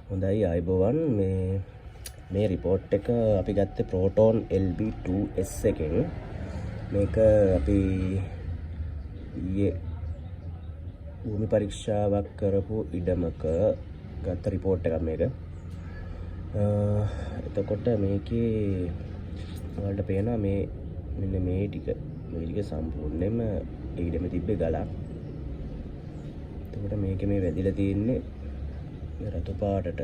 හොඳයි ආයිබෝවන් මේ රිපෝට් එක අපි ගත්තේ Proton LB2S එකෙන්. මේක අපි ඊයේ භූමි පරීක්ෂාවක් කරපු ඉඩමක ගත්ත රිපෝට් එකක් මේක. එතකොට මේකේ ඔයාලට පේනවා මෙන්න මේ ටික සම්පූර්ණයෙන්ම ඊඩම තිබ්බේ ගලක්. එතකොට මේකේ මේ වැදිලා තියෙන්නේ රතු පාටට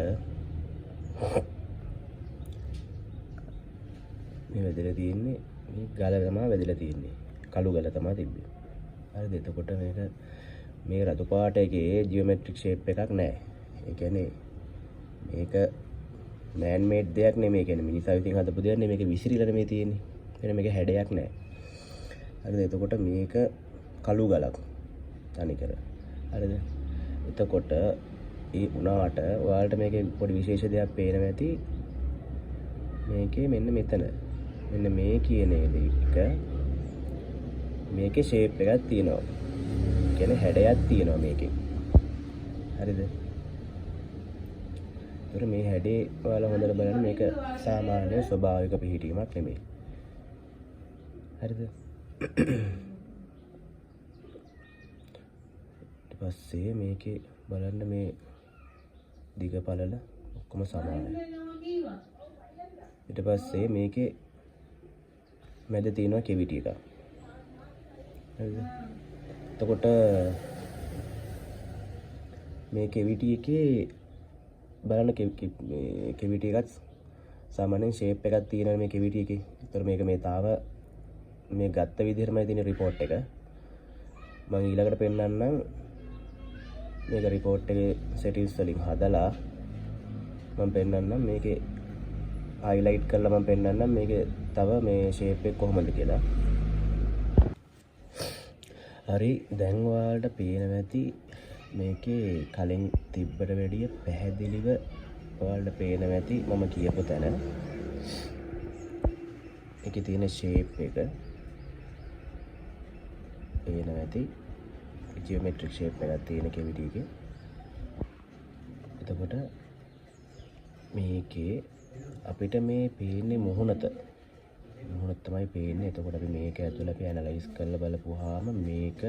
මේ වැදිලා තියෙන්නේ මේ ගල තමයි වැදිලා තියෙන්නේ. කළු ගල තමයි තිබ්බේ. හරිද? එතකොට මේ රතු පාට එකේ ජියොමෙට්‍රික් ෂේප් එකක් නැහැ. ඒ කියන්නේ මේක මෑන් මේඩ් දෙයක් නෙමෙයි. ඒ කියන්නේ මිනිසා විසින් හදපු දෙයක් නෙමෙයි. මේක විසිරිලා නෙමෙයි තියෙන්නේ. එතන මේක හැඩයක් නැහැ. හරිද? එතකොට මේක කළු ගලක් තනිකර. හරිද? එතකොට ඒ උනාට ඔයාලට මේකේ පොඩි විශේෂ දෙයක් පේනවා ඇති. මේකේ මෙන්න මෙතන මෙන්න මේ කියන එක මේකේ ෂේප් එකක් තියෙනවා. කියන්නේ හැඩයක් තියෙනවා මේකේ. හරිද? ඒතර මේ හැඩේ ඔයාලා හොඳට බලන්න මේක සාමාන්‍ය ස්වභාවික පිහිටීමක් නෙමෙයි. හරිද? ඊට පස්සේ මේකේ බලන්න මේ දිග පළල ඔක්කොම සමානයි. ඊට පස්සේ මේකේ මැද තියෙනවා කෙවිටි එකක්. හරිද? එතකොට මේ කෙවිටි එකේ බලන්න කෙවිටි එකත් සාමාන්‍යයෙන් ෂේප් එකක් තියෙනවා මේ කෙවිටි එකේ. ඒතර මේක මේ තාම මේ ගත්ත විදිහටමයි තියෙන රිපෝට් එක. මම ඊළඟට පෙන්නන්නම් මේක රිපෝට් එකේ සෙටින්ග්ස් වලින් හදලා මම පෙන්නන්නම් මේකේ highlight කරලා මම පෙන්නන්නම් මේකේ තව මේ shape එක කොහොමද කියලා. හරි දැන් ඔයාලට පේනවා ඇති මේකේ කලින් තිබ්බට වැඩිය පැහැදිලිව ඔයාලට පේනවා ඇති මම කියපු තැන. ඒකේ තියෙන shape එක පේනවා ඇති. ජියොමෙට්‍රික් ෂේප් එකක් තියෙන කෙවිටි එකේ. එතකොට මේකේ අපිට මේ පේන්නේ මුහුණත තමයි පේන්නේ. එතකොට අපි මේක ඇතුළේ අපි ඇනලයිස් කරලා බලපුවාම මේක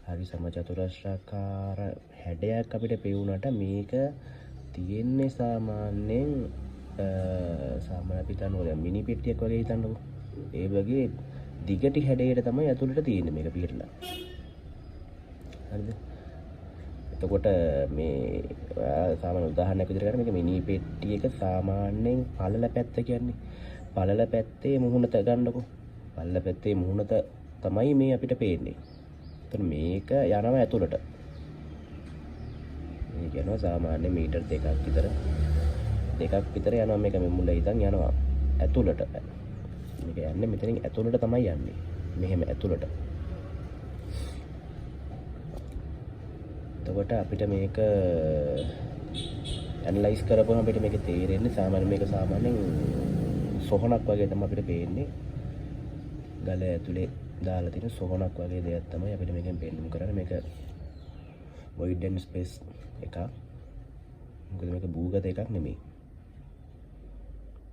හරි සමචතුරස්‍රාකාර හැඩයක් අපිට පෙවුනට මේක තියෙන්නේ සාමාන්‍යයෙන් සාමාන්‍ය අපි හිතනවා මිනි පෙට්ටියක් වගේ හිතන්නකො. ඒ වගේ දිගටි හැඩයට තමයි ඇතුළට තියෙන්නේ මේක පිටලා. හරිද? එතකොට මේ සාමාන්‍ය උදාහරණයක් විදිහට ගන්න මේක මිනි පෙට්ටි එක සාමාන්‍යයෙන් පළල පැත්ත කියන්නේ. පළල පැත්තේ මුහුණත ගන්නකො. පළල පැත්තේ මුහුණත තමයි මේ අපිට පේන්නේ. එතකොට මේක යනවා ඇතුළට. මේ කියනවා සාමාන්‍ය මීටර් 2ක් විතර යනවා මේක මේ මුල ඉඳන් යනවා ඇතුළට. මේක යන්නේ මෙතනින් ඇතුළට තමයි යන්නේ. මෙහෙම ඇතුළට. එතකොට අපිට මේක ඇනලයිස් කරපුවම අපිට මේක තේරෙන්නේ සාමාන්‍යයෙන් සොහනක් වගේ තමයි අපිට පේන්නේ. ගල ඇතුලේ දාලා තියෙන සොහනක් වගේ දෙයක් තමයි අපිට මේකෙන් පෙන්වන්න කරන්නේ. මේක void and space එකක්. මොකද මේක භූගත එකක් නෙමෙයි.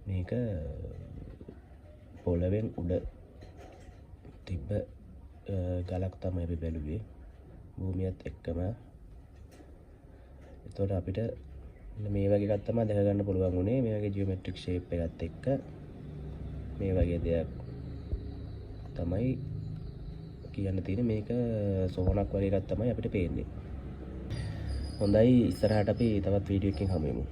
මේක පොළවෙන් උඩ තිබ්බ ගලක් තමයි අපි බැලුවේ. භූමියත් එක්කම. එතකොට අපිට මේ වගේ එකක් තමයි දැක ගන්න පුළුවන් උනේ. මේ වගේ ජියොමෙට්‍රික් ෂේප් එකත් එක්ක මේ වගේ දෙයක් තමයි කියන්න තියෙන්නේ. මේක සොහනක් වගේ එකක් තමයි අපිට පේන්නේ. හොඳයි ඉස්සරහට අපි තවත් වීඩියෝ එකකින් හමු වෙමු.